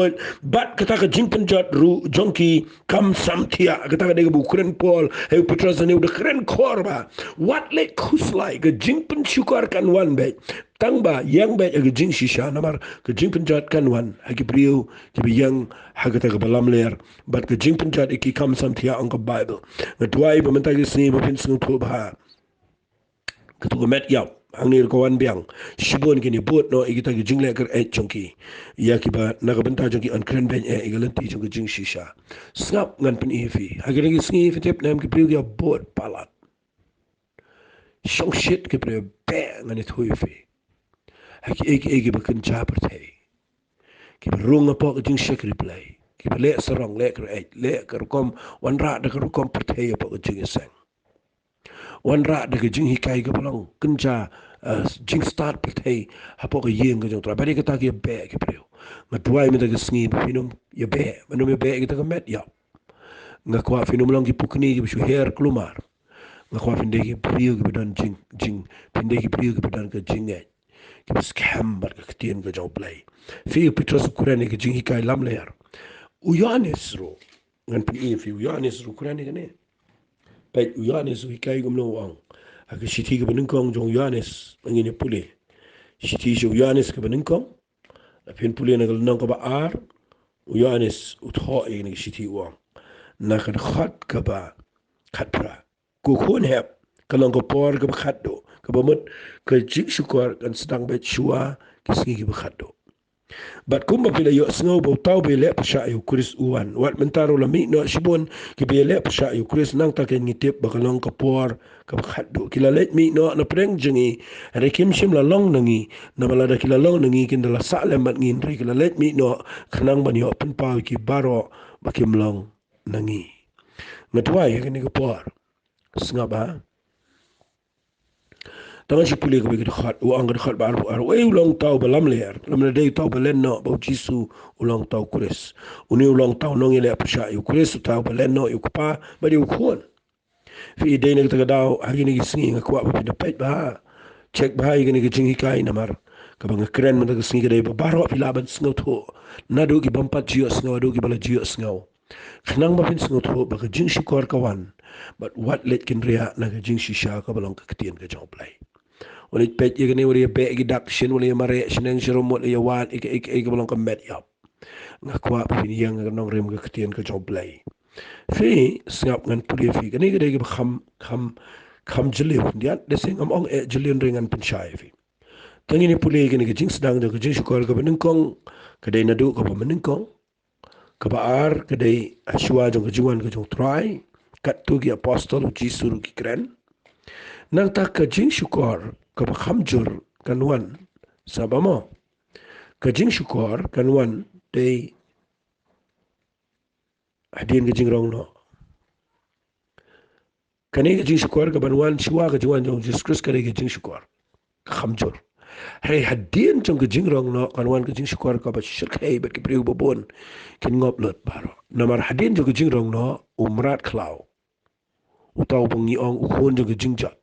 bat ka ta ka jing pen jat ru jong ki kam sam thia ka ta ka de bu kren pol he petras ne de kren korba what le kus like a jing pen shukar kan wan be tang ba yang be ga jing shisha namar ka jing pen jat kan wan ha ki brio ki bi yang ha ka ta ka balam ler but ka jing pen jat ki kam sam thia ang ka bible na twai ba man ta ki sni ba pin snu to ba ketu met yap angni kawan biang shibon kini bot no igita gi jingle ker chongki ya ki ba na ga benta chongki an kren ben igalanti chongki jing shisha snap ngan pen ifi hagire gi sngi fi tep nam ki priu ya bot palat shong shit ki priu be ngan it huifi haki egi ba kan chaper thei ki ba runga po ki jing shek replay ki ba le sarong le ker le ker kom wan ra da ker kom per thei po ki jing seng wan ra da ki jing hikai ga balong kunja jing start per thei hapo ki yeng ga jong tra bari ka ta ki be ki priu nga tuai mi da ki sngi finum ya be manum ya be ki ta ka met ya nga kwa finum long ki pukni ki bisu her klumar nga kwa finde ki priu ki bedan jing finde ki priu ki bedan ka jing ki bis kam bar ka ktien ka jong play fi petros kurani ki jing hikai lam ler u yanis ro ngan pi fi u yanis ro kurani ka ne pe u yanis hikai gum no wang ha ki shiti ki benin kong jong yanis ngini pule shiti jo yanis ka benin kong la pin pule na gal nong ka ba ar u yanis u tho e ni shiti wang na ka khat ka ba khat pra ku khun hep kalong ko por ka ba khat do ka ba mut ka Jingshukor kan sedang bet shua ki singi ki ba khat do bat kumba pila yo sngo bo tau be le pasha yu kris uwan wat mentaro la mi no shibon ki be le pasha yu kris nang ta ken ngitep ba kalong ka por ka ba khat do kila let mi no na preng jingi re kim shim la long nangi na bala da kila long nangi kin la sa le mat ngin re kila let mi no khnang ban yo pen pa ki baro ba kim long nangi ngatwai ya ni ka por snga ba tangan si puli ko bigit khat u ang khat bar ar we ulang tau balam ler lam le dei tau balen no ba jisu ulang tau kures uni ulang tau nong ile apsha yu kures tau balen no yu pa ba di ukon fi dei ne ta dau agi ni singi ngakwa ba da pet ba check ba igi ni jing hikai namar ka bang kren man da singi dei ba baro fi laban sngo tho na do ki bampat jio sngo do ki bala jio sngo khnang ba pin sngo tho ba ka Jingshukor kawan but what let kin ria na ka jing shisha ka balong ka ktien ka jong play ulit pet ye gani wali be gi dak shin wali mare shin shiro mo le wan ik balong ka met yap nga kwa pin yang nga nong rem ka ktien ka jong play fi snap ngan puli fi gani ga de kham jili dia de sing am ong e jili ringan pin shai fi tangi ni puli gani ga jing sedang da ka jing shukor ka bening kong ka de na du ka ba bening kong ka ba ar ka de ashwa jong ka jiwan ka jong try kat tu ki apostol jisuru ki kren nang tak ka Jingshukor ka ba khamjur kanwan sabamo ka Jingshukor kanwan de adin ka jingrong no kani ka Jingshukor ka banwan shiwa ka jiwan jong Jesus Christ ka Jingshukor ka khamjur Hey hadin jong ka jingrong no kanwan ka Jingshukor ka ba shirkay bet ki priu babon kin ngop lot baro namar hadin jong ka jingrong no umrat klaw utaw bangi ong ukon jong ka jingjat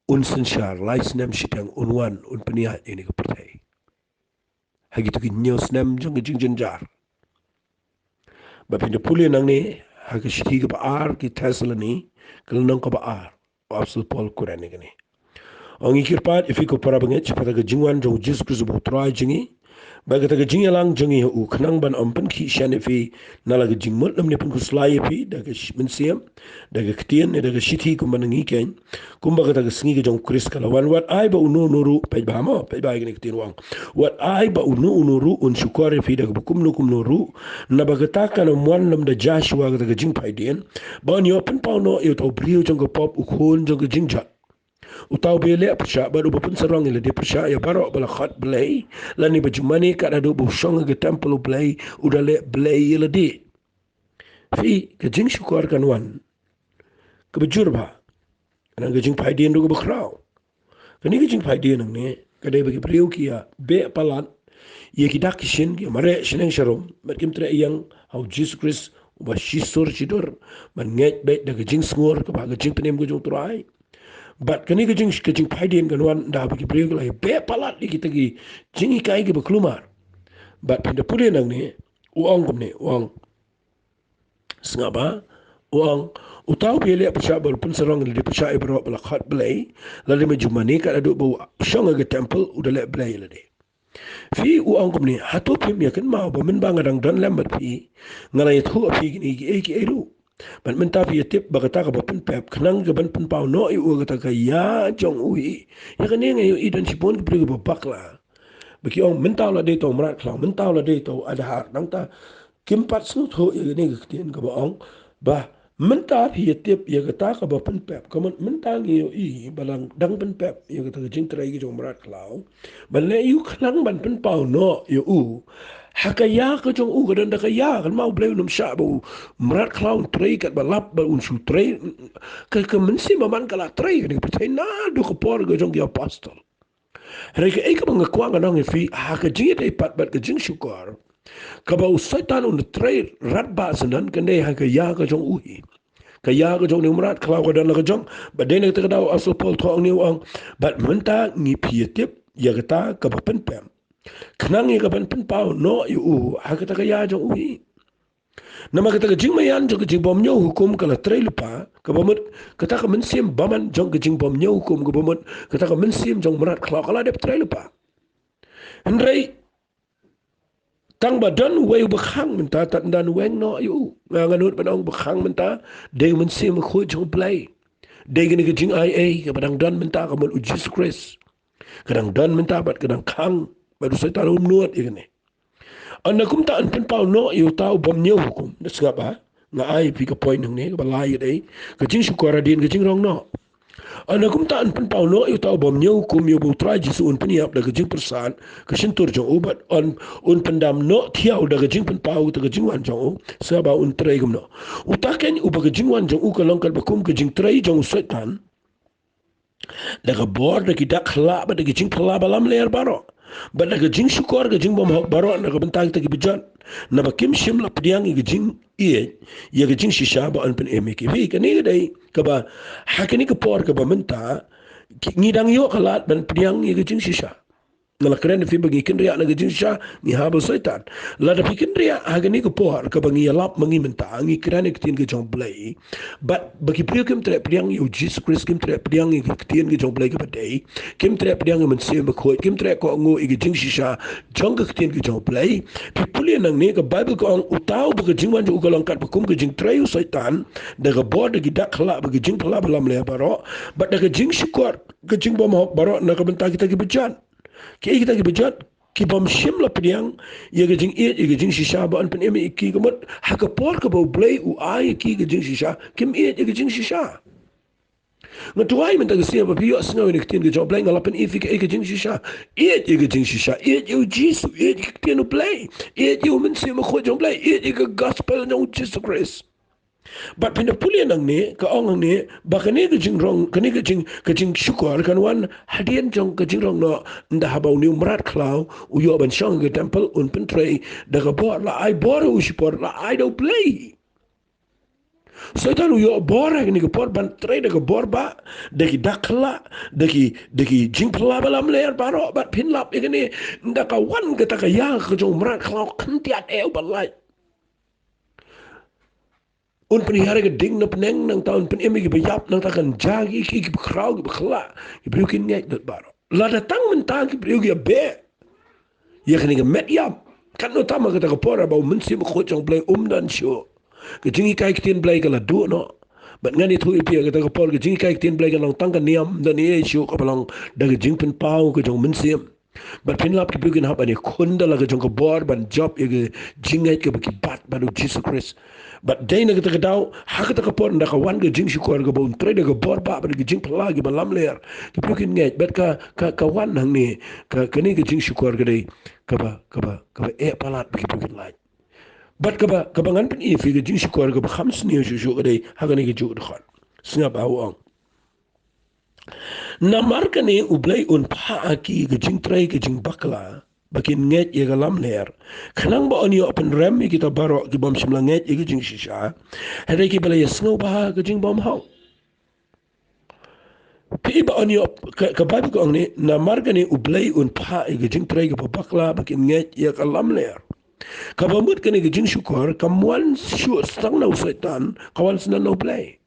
unsenshar laisnem shitang unwan unpenia ini ka pertai hagitu ki nyos nem jong jinjar ba pinda puli nang ni hagi shiti ka ba ar ki teslani kalnang ka ba ar apsul pol kurani gani ang ikirpat ifiko para banget pada ka jingwan jong Jesus Christ bo try jingi ba ka ta jingalang jingi u khnang ban ampan ki shane fi nala ka jingmol namne pun kuslai fi da ka minsiam da ka ktien da ka shiti ko manangi ken kumba ka ta sngi ka jong Chris kala wan wat ai ba unu nuru pe ba mo pe ba gani ktien wang wat ai ba unu nuru un shukore fi da ka kum nuru na ba ka ta kana mwan nam da Joshua ka ta jing pai den ba ni open pa no yo to brio jong ka pop u khon jong ka jingjat utaw bele apsha baru bapun sarong ile de persya ya baro bala khat blay lani bajumani ka da do bu shong ge temple blay udale blay ile de fi ka Jingshukor kanwan ka bajurba ana ga jing phaidien do ba kraw kani ga jing phaidien ne ka de bagi priu kia be palan ye ki dak shin ki mare shineng sharom mat kim tre yang how Jesus Christ ba shisor chidor man nget be da ga jing snor ka ba ga jing penem go jong trai but kani ka jing phaidien kan wan da bagi priu la be palat li kita gi jingi kai gi baklumar but pinda puli nang ne uang kum ne uang sngaba uang utaw bele pasha bal pun sarong li pasha ibro bala khat blay la le majumani ka do bo shonga ge temple udale blay la de fi uang kum ne hatu pim ya kan ma ba min ba ngadang dan lambat fi ngala yathu fi gi eki eru Ban menta fi tip bagata ka bapen pep kenang ke ban pen pau no i u kata ka ya jong ui. Ya kan nge i dan sipon ke pergi babakla. Bagi orang mentau lah dia tahu merat kelau, mentau lah dia tahu ada hak. Nang ta kimpat senut ho ya ni ke ketien ke baong. Bah mentah hi tiap ya kata ka ba pen pep. Kamu mentang yo i balang dang pen pep ya kata jing trai ki jong merat kelau. Ban le yu klang ban pen pau no yo u. Hakaya ke jong u kadan da kaya kan mau bleu num sha bu merat kelau trai kat balap ba un su trai ke mensi maman kala trai ni percaya na do ke por ke jong ya apostol. Reka eka mengakuang anong ifi haka jingi day pat bat ka Jingshukor. Kaba usaitan un tray rat ba sanan kande haka ya ka jong uhi. Kaya ka jong ni umrat kalau ka dan la ka jong ba dene ka daw asal pol thong ni wang bat menta ngi pietip ya kata ka ba pen pem. Kenang ka ban pen pau no yu haka ta ka ya jong uhi. Nama kata ke jing mayan jong ke jing bom nyau hukum kala trai lupa ke bomut kata ke mensim baman jong ke jing bom nyau hukum ke bomut kata ke mensim jong merat kala dep trai lupa. Andrei tang badan wei bekhang menta tak dan weng no yu nganut banong bekhang menta de mensim khu jong play. De gini ke jing ai ke badang dan menta ke mun ujis Chris. Kadang dan menta bat kadang kang baru saya tahu nuat ini. Anda kum tak anpen pau no you tahu bom nyau hukum. Das ngapa? Nga ai pi ka point ni ka balai dei. Ka jing syukur adin ka jing rong no. Anda kum tak anpen pau no you tahu bom nyau hukum you bu try jisu un peniap da ka jing persan ka sintur jong ubat un pendam no tiau da ka jing pen pau ta ka jing wan jong u saba un trai gum no. Utaken u ba ka jing wan jong u ka longkal ba kum ka jing trai jong setan. Da ka bor da ki dak khla ba da ka jing khla ba lam leer baro. But like a Jingshukor, a Jingbom Baro, and a Bentag to Gibijan, Nabakim Shimla Pdiang, a Jing E, Yagajing Shishaba, and Pen Emiki Vik, and either day, Kaba Hakanika Pork of Bamenta, Nidang Yokalat, Ben Pdiang, Yagajing Shisha. Nala keren fi bagi kendria na gajing sha ni haba setan la da kendria agani ko pohar ka bangi lap mangi menta ngi keren kitin ke jong blai but bagi priyo kim tre priang yu Jesus Christ kim tre priang ngi kitin ke jong blai ka badai kim tre priang men se ma khoi kim tre ko ngo i gajing shisha jong ka kitin ke jong blai pi puli nang ne ka bible ko ang utaw ba gajing wan ju ko lang kat kum gajing tre yu setan da ga bod da gidak khala ba gajing khala ba lam le baro but da gajing shukor gajing bom baro na ka benta kita ki bejan ki kita ki bejat ki bom shimla pediang ye ge jing e ye ge jing shisha ba an pen emi ki gamot ha ka por ka bo blay u ai ki ge jing shisha kim e ye ge jing shisha ngatuai men ta ge sia ba pi asnga ni kitin ge job blay ngala pen e fi ge jing shisha e ye ge jing shisha e ye jisu e ye kitin u blay e ye men sia ma kho job blay e ye ge gospel no Jesus Christ. But pinda puli nang ni ka ong ni ba kani ka jing rong kani ka jing syukur kan wan hadian jong ka jing rong no nda habau ni umrat klau u yo ban shang ke temple un pentre da ka bor la ai bor u shipor la ai do play so tan u yo bor ni ka por ban tre da ka bor ba da ki dakla da ki jing pla ba lam ler baro bat pin lap ni nda ka wan ka ta ka ya ka jong umrat klau kan tiat e ba lai un penihara ke ding na peneng nang tahun pen emi ke bayap nang takkan jagi ki bekrau ke bekla ke beriukin ngek dat baro la datang mentang ke beriuk ya be ya kini ke met yap kan no tama kata ke pora bau mensi mekot jong blai dan syo ke jingi kai kitien blai ke la du no bat ngani thu ipi kata ke pora ke jingi kai kitien blai ke lang tangkan niam dan ye syo ke balang da ke jing pen pau ke jong mensi but pinlap ki bugin haba ni kunda la ke jong ke bor ban job ye ke jingai ke baki bat badu Jesus Christ. But day na kita daw haka ta kapor nda ka wan ga jing syukur ga bon tre ga bor ba ba ga jing pelagi ba lam ler ki pukin nget bet ka wan hang ni ka ni ga jing syukur ga dei ka ba e palat bi pukin lai but ka ba ngan pen e fi ga jing syukur ga ba khams ni shu ga dei haka ni ga ju khan singa ba wang na marka ni ublay un pa aki ga jing tre ga jing bakla bakin nget ye galam ler khanang ba oni open rem kita baro ki bom simla nget ye jing shisha hede ki bala yesno ba ga jing bom hau pi ba oni ka ba ko ni na margani ublay un pa ye jing tre ga bakla bakin nget ye galam ler ka ba mut kani ga jing syukur kamwan shu stang na usaitan kawan sna no play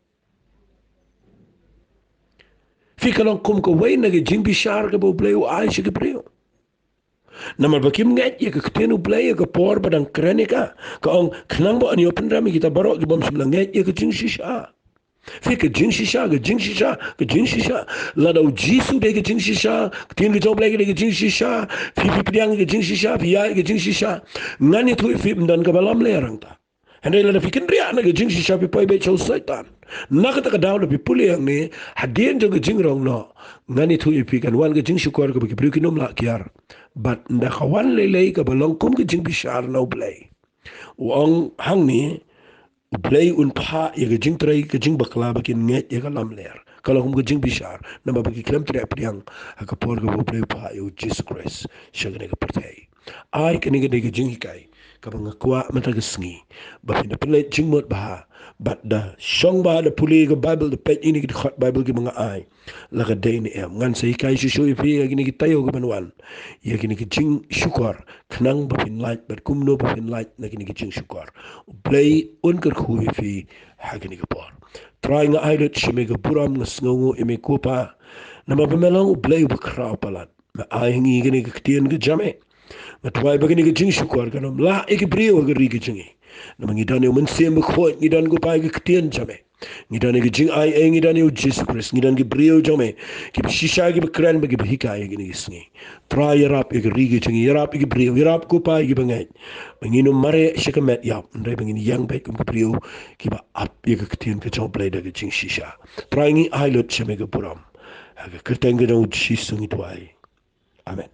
fi kalong kum ko way na ga jing bishar ga bo play u ai shi ga play Namal bakim nget ya ke ketenu play ya ke por badang keren ya ka ong kenang bo ani open rami kita barok ki bom sebelah nget ya ke jing shisha. Fi ke jing shisha ke jing shisha ke jing shisha la dau jisu de ke jing shisha tin ke job lagi de ke jing shisha fi piang ke jing shisha fi ya ke jing shisha ngani tu fi mdan ka balam le rang ta. Henry la fikin ria na ke jing shisha fi poi be chau saitan. Na ka ta ka daw fi puli yang ni hadien jo ke jing rong no ngani tu fi kan wan ke jing shukor ke bri ki nom la kiar. But nda kawan lele ka balong kum ke jing bishar no play. Wong hang ni play un pa ya ke jing trai ke jing bakla bakin nget ya ka lam ler. Kalau kum ke jing bishar na ba bagi klem trai priang ka por ke bo play pa yo Jesus Christ shagane ka pertai. Ai ke ni ke jing hikai ka bang kwa mata ke sngi ba pinda play jing mot ba but da song ba da puli ke Bible the page ini ke khot Bible ke mga ai la ka day ni em ngan sai kai shu shu fi ya gini ke tayo ke banwan ya gini ke jing shukor knang ba pin light but kum no ba pin light na gini ke jing shukor play un ker khu fi ha gini ke por trying nga ai lut shime ke buram ngasngu ime kopa na ba melang play ba kra palat ma ai ngi gini ke tien ke jame matwai bagini ke jing shukor kanam la ek brio ke ri ke jingi na mangidan yo mensem ko ngidan go pa ke tien jame ngidan ke jing ai ngidan yo Jesus Christ ngidan ke brio jame ke shisha ke kran bagi hikai ke ni sngi try rap ke ri ke jingi rap ke brio rap ko pa ke bangai mangino mare shikamet yap ndai bangini yang bai kum ke brio ke ba ap ke tien ke job play ke jing shisha try ngi ai lot cheme ke puram ke kerteng ke no jisungi twai amen.